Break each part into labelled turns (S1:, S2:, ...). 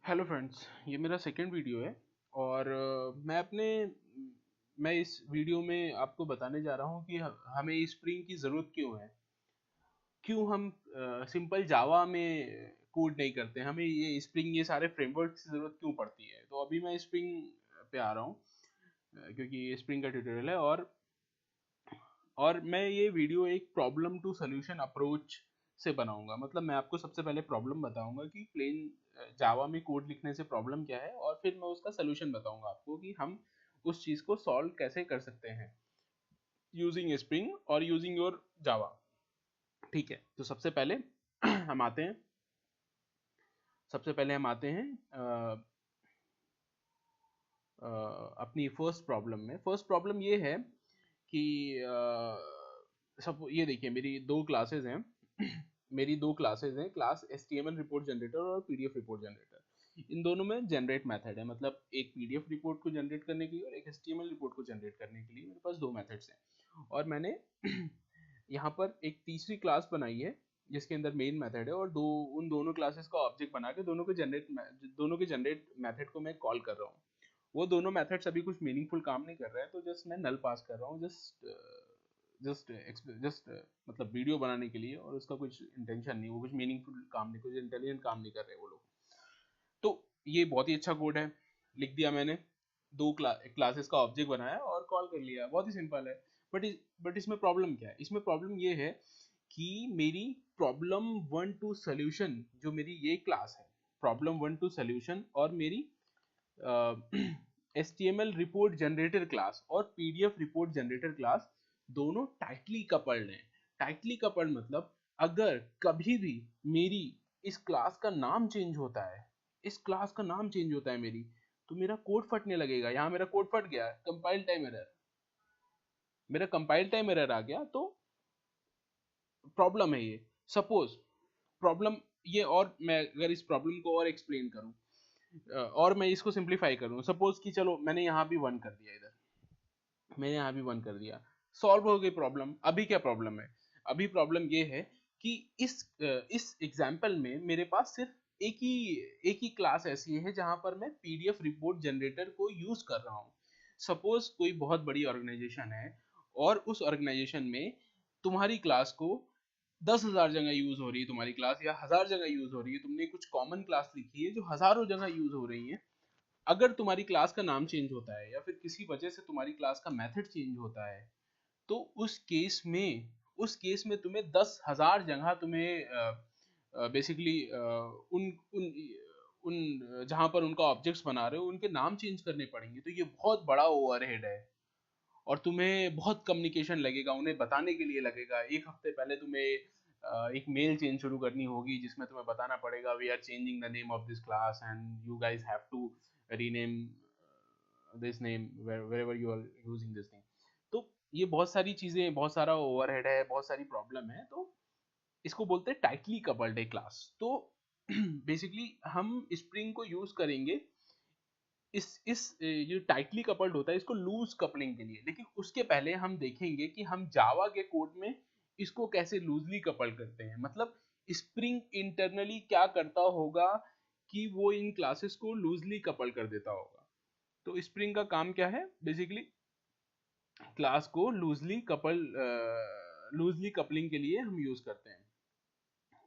S1: Hello friends, ये मेरा second video है और मैं इस वीडियो में आपको बताने जा रहा हूँ कि हमें स्प्रिंग की ज़रूरत क्यों है। क्यों हम सिंपल जावा में कोड नहीं करते, हमें ये स्प्रिंग ये सारे फ्रेमवर्क की ज़रूरत क्यों पड़ती है। तो अभी मैं स्प्रिंग पे आ रहा हूँ क्योंकि ये स्प्रिंग का ट्यूटोरियल है और मैं ये वीडियो एक प्रॉब्लम टू सोल्यूशन अप्रोच से बनाऊंगा। मतलब मैं आपको सबसे पहले प्रॉब्लम बताऊंगा कि प्लेन जावा में कोड लिखने से प्रॉब्लम क्या है, और फिर मैं उसका सोल्यूशन बताऊंगा आपको कि हम उस चीज़ को सॉल्व कैसे कर सकते हैं यूजिंग स्प्रिंग और यूजिंग योर जावा। ठीक है, तो हम आते हैं सबसे पहले हम आते हैं अपनी फर्स्ट प्रॉब्लम ये है कि सब ये देखिए, मेरी दो क्लासेस हैं, क्लास HTML रिपोर्ट जनरेटर और PDF रिपोर्ट जनरेटर। इन दोनों में जनरेट मेथड है, मतलब एक PDF रिपोर्ट को जनरेट करने के लिए और एक HTML रिपोर्ट को जनरेट करने के लिए मेरे पास दो मेथड्स हैं। और मैंने यहाँ पर एक तीसरी क्लास बनाई है जिसके अंदर मेन मेथड है, और उन दोनों क्लासेस का ऑब्जेक्ट बना के दोनों के जनरेट मेथड को मैं कॉल कर रहा हूँ। वो दोनों मेथड्स अभी कुछ मीनिंगफुल काम नहीं कर रहे हैं, तो जस्ट मैं नल पास कर रहा हूँ, जस्ट जस्ट मतलब वीडियो बनाने के लिए, और उसका कुछ इंटेंशन नहीं, वो कुछ मीनिंगफुल काम नहीं, कुछ इंटेलिजेंट काम नहीं कर रहे वो लोग। तो ये बहुत ही अच्छा कोड है, लिख दिया मैंने, क्लासेस का ऑब्जेक्ट बनाया और कॉल कर लिया, बहुत ही सिंपल है। बट इसमें प्रॉब्लम क्या है? इसमें प्रॉब्लम ये है कि मेरी प्रॉब्लम वन टू सोल्यूशन, जो मेरी ये क्लास है प्रॉब्लम वन टू सोल्यूशन, और मेरी HTML रिपोर्ट जनरेटर क्लास और PDF रिपोर्ट जनरेटर क्लास दोनों टाइटली कपल्ड हैं। टाइटली कपल्ड मतलब अगर कभी भी मेरी इस क्लास का नाम चेंज होता है, मेरी, तो मेरा कोड फटने लगेगा। यहाँ मेरा कोड फट गया, कंपाइल टाइम एरर आ गया, तो प्रॉब्लम है ये। सपोज प्रॉब्लम ये, और मैं अगर इस प्रॉब्लम को और एक्सप्लेन करूं और मैं इसको सिंप्लीफाई करूं, सपोज कि चलो मैंने यहाँ भी वन कर दिया, मैंने यहाँ भी वन कर दिया, सॉल्व हो गई प्रॉब्लम। अभी क्या प्रॉब्लम है? अभी प्रॉब्लम ये है कि इस एग्जाम्पल में मेरे पास सिर्फ एक ही क्लास ऐसी है जहां पर मैं PDF रिपोर्ट जनरेटर को यूज कर रहा हूँ। सपोज कोई बहुत बड़ी ऑर्गेनाइजेशन है और उस ऑर्गेनाइजेशन में तुम्हारी क्लास को 10,000 जगह यूज हो रही है, तुम्हारी क्लास या 1,000 जगह यूज हो रही है, तुमने कुछ कॉमन क्लास लिखी है जो हजारों जगह यूज हो रही है। अगर तुम्हारी क्लास का नाम चेंज होता है या फिर किसी वजह से तुम्हारी क्लास का मेथड चेंज होता है, तो उस केस में तुम्हें 10,000 जगह तुम्हें बेसिकली उन उन उन जहां पर उनका ऑब्जेक्ट्स बना रहे हो उनके नाम चेंज करने पड़ेंगे। तो ये बहुत बड़ा ओवरहेड है और तुम्हें बहुत कम्युनिकेशन लगेगा, उन्हें बताने के लिए लगेगा। एक हफ्ते पहले तुम्हें एक मेल चेंज शुरू करनी होगी जिसमें तुम्हें बताना पड़ेगा we are changing the name of this class and you guys have to rename this name wherever you are using this thing। तो ये बहुत सारी चीजें, बहुत सारा ओवरहेड है, बहुत सारी प्रॉब्लम है, तो इसको बोलते हैं टाइटली कपल्ड है क्लास। तो बेसिकली हम स्प्रिंग को यूज करेंगे इस जो टाइटली कपल्ड होता है इसको लूज कपलिंग के लिए। लेकिन उसके पहले हम देखेंगे कि हम जावा के कोड में इसको कैसे लूजली कपल करते हैं। मतलब स्प्रिंग इंटरनली क्या करता होगा कि वो इन क्लासेस को लूजली कपल कर देता होगा। तो स्प्रिंग का काम क्या है? बेसिकली क्लास को लूजली कपलिंग के लिए हम यूज करते हैं।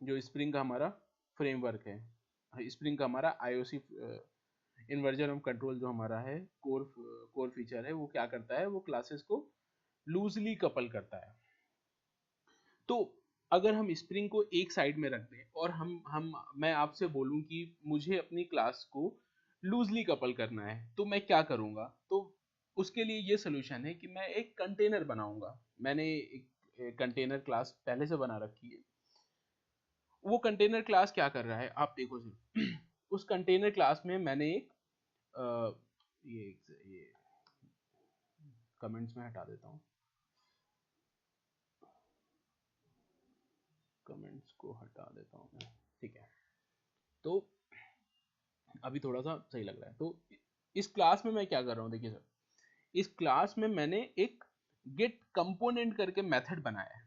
S1: जो स्प्रिंग का हमारा फ्रेमवर्क है, स्प्रिंग का हमारा IOC इन्वर्जन ऑफ कंट्रोल जो हमारा है, कोर फीचर है, वो क्या करता है? वो क्लासेस को लूजली कपल करता है। तो अगर हम स्प्रिंग को एक साइड में रख दें और हम मैं आपसे बोलूं कि मुझे अपनी क्लास को लूजली कपल करना है, तो मैं क्या करूंगा? तो उसके लिए ये सोल्यूशन है कि मैं एक कंटेनर बनाऊंगा। मैंने एक कंटेनर क्लास पहले से बना रखी है। वो कंटेनर क्लास क्या कर रहा है आप देखो सिर्फ। उस कंटेनर क्लास में मैंने एक ये कमेंट्स में हटा देता हूँ, कमेंट्स को हटा देता हूँ मैं। ठीक है, तो अभी थोड़ा सा सही लग रहा है। तो इस क्लास में मैं क्या कर रहा हूँ, देखिए सर, इस क्लास में मैंने एक गेट कंपोनेंट करके मेथड बनाया है।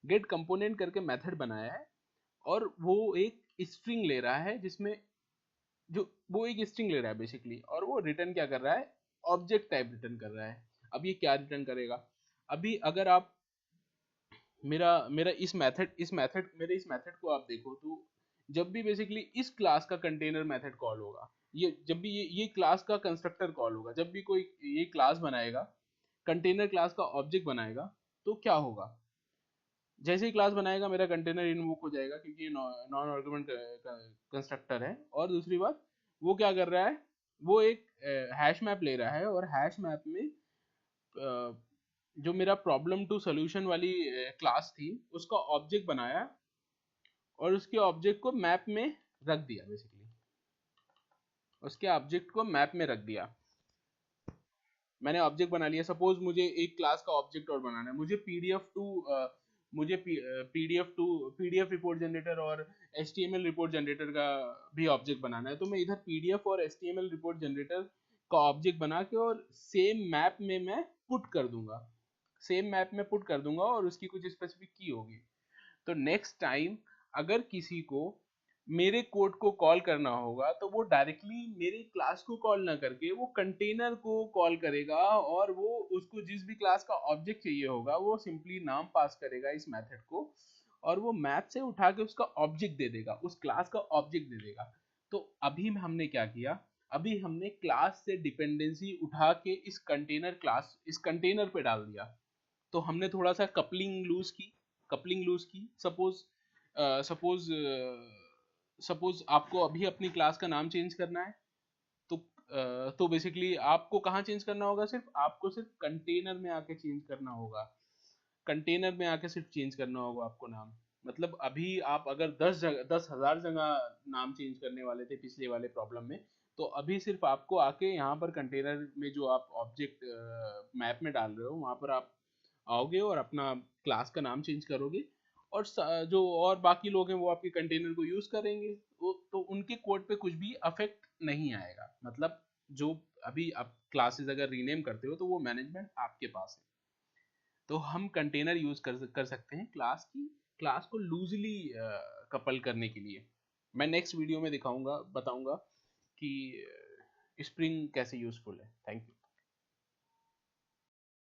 S1: गेट कंपोनेंट करके मेथड बनाया है और वो एक स्ट्रिंग ले रहा है जिसमें जो वो एक स्ट्रिंग ले रहा है बेसिकली, और वो रिटर्न क्या कर रहा है, ऑब्जेक्ट टाइप रिटर्न कर रहा है। अब ये क्या रिटर्न करेगा, अभी अगर आप मेरा मेरा इस मेथड को आप देखो, तो जब भी बेसिकली इस क्लास का कंटेनर मेथड कॉल होगा, ये जब भी ये क्लास का कंस्ट्रक्टर कॉल होगा, जब भी कोई ये क्लास बनाएगा, कंटेनर क्लास का ऑब्जेक्ट बनाएगा, तो क्या होगा, जैसे ही क्लास बनाएगा मेरा कंटेनर इन्वोक हो जाएगा, क्योंकि ये नॉन आर्गुमेंट कंस्ट्रक्टर है। और दूसरी बात, वो क्या कर रहा है, वो एक हैश मैप ले रहा है, और हैश मैप में जो मेरा प्रॉब्लम टू सोल्यूशन वाली क्लास थी उसका ऑब्जेक्ट बनाया, और उसके ऑब्जेक्ट को मैप में रख दिया, बेसिकली उसके ऑब्जेक्ट को मैप में रख दिया। मैंने ऑब्जेक्ट बना लिया, सपोज मुझे एक क्लास का ऑब्जेक्ट और बनाना है, मुझे पीडीएफ रिपोर्ट जनरेटर और एचटीएमएल रिपोर्ट जनरेटर का भी ऑब्जेक्ट बनाना है। तो मैं इधर पीडीएफ और एचटीएमएल रिपोर्ट जनरेटर का ऑब्जेक्ट बना के और सेम मैप में मैं पुट कर दूंगा, और उसकी कुछ स्पेसिफिक की होगी। तो नेक्स्ट टाइम अगर किसी को मेरे कोड को कॉल करना होगा, तो वो डायरेक्टली मेरी क्लास को कॉल ना करके वो कंटेनर को कॉल करेगा, और वो उसको जिस भी क्लास का ऑब्जेक्ट चाहिए होगा वो सिंपली नाम पास करेगा इस मेथड को, और वो मैप से उठा के उसका ऑब्जेक्ट दे देगा, उस क्लास का ऑब्जेक्ट दे देगा। तो अभी हमने क्या किया, अभी हमने क्लास से डिपेंडेंसी उठा के इस कंटेनर पे डाल दिया। तो हमने थोड़ा सा कपलिंग लूज की। सपोज सपोज आपको अभी अपनी क्लास का नाम चेंज करना है, तो तो बेसिकली आपको कहाँ चेंज करना होगा, सिर्फ कंटेनर में आके चेंज करना होगा, आपको नाम। मतलब अभी आप अगर 10,000 जगह नाम चेंज करने वाले थे पिछले वाले प्रॉब्लम में, तो अभी सिर्फ आपको आके यहाँ पर कंटेनर में जो आप ऑब्जेक्ट मैप में डाल रहे हो वहाँ पर आप आओगे और अपना क्लास का नाम चेंज करोगे, और जो और बाकी लोग हैं वो आपके कंटेनर को यूज करेंगे, वो तो उनके कोड पे कुछ भी अफेक्ट नहीं आएगा। मतलब जो अभी आप क्लासेस अगर रीनेम करते हो तो वो मैनेजमेंट आपके पास है। तो हम कंटेनर यूज कर सकते हैं क्लास को लूजली कपल करने के लिए। मैं नेक्स्ट वीडियो में बताऊंगा कि स्प्रिंग कैसे यूजफुल है। Thank you.